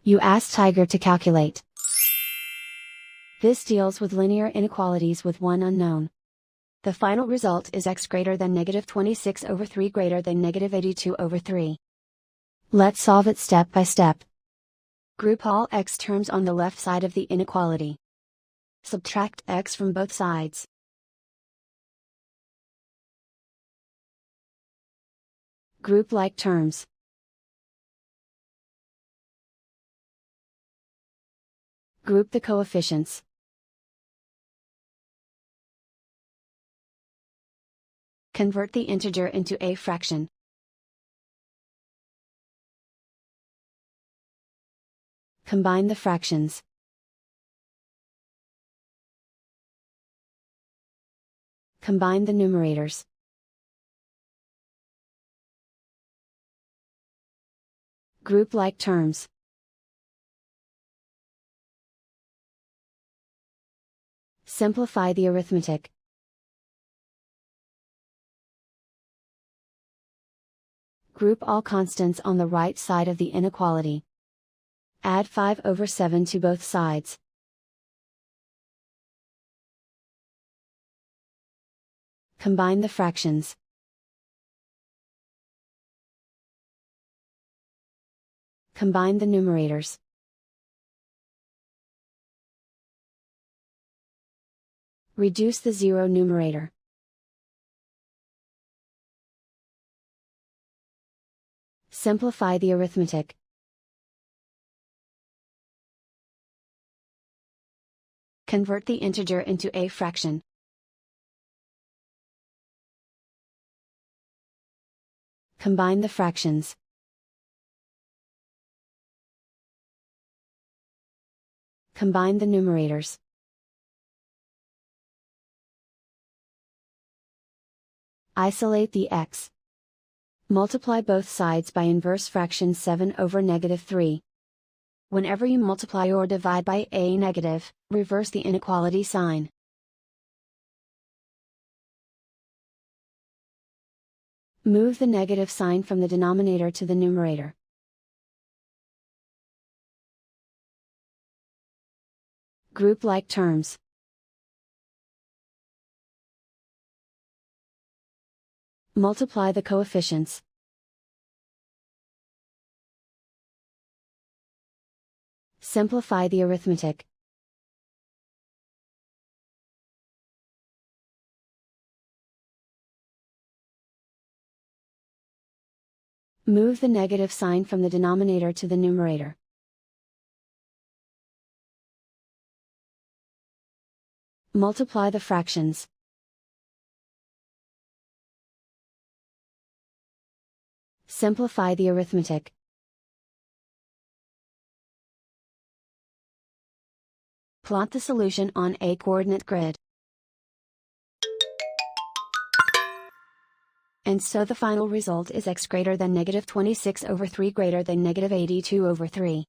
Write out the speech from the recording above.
You ask Tiger to calculate. This deals with linear inequalities with one unknown. The final result is x greater than -26/3 greater than -82/3. Let's solve it step by step. Group all x terms on the left side of the inequality. Subtract x from both sides. Group like terms. Group the coefficients. Convert the integer into a fraction. Combine the fractions. Combine the numerators. Group like terms. Simplify the arithmetic. Group all constants on the right side of the inequality. Add 5/7 to both sides. Combine the fractions. Combine the numerators. Reduce the zero numerator. Simplify the arithmetic. Convert the integer into a fraction. Combine the fractions. Combine the numerators. Isolate the x. Multiply both sides by inverse fraction 7/3. Whenever you multiply or divide by a negative, reverse the inequality sign. Move the negative sign from the denominator to the numerator. Group like terms. Multiply the coefficients. Simplify the arithmetic. Move the negative sign from the denominator to the numerator. Multiply the fractions. Simplify the arithmetic. Plot the solution on a coordinate grid. And so the final result is x greater than -26/3 greater than -82/3.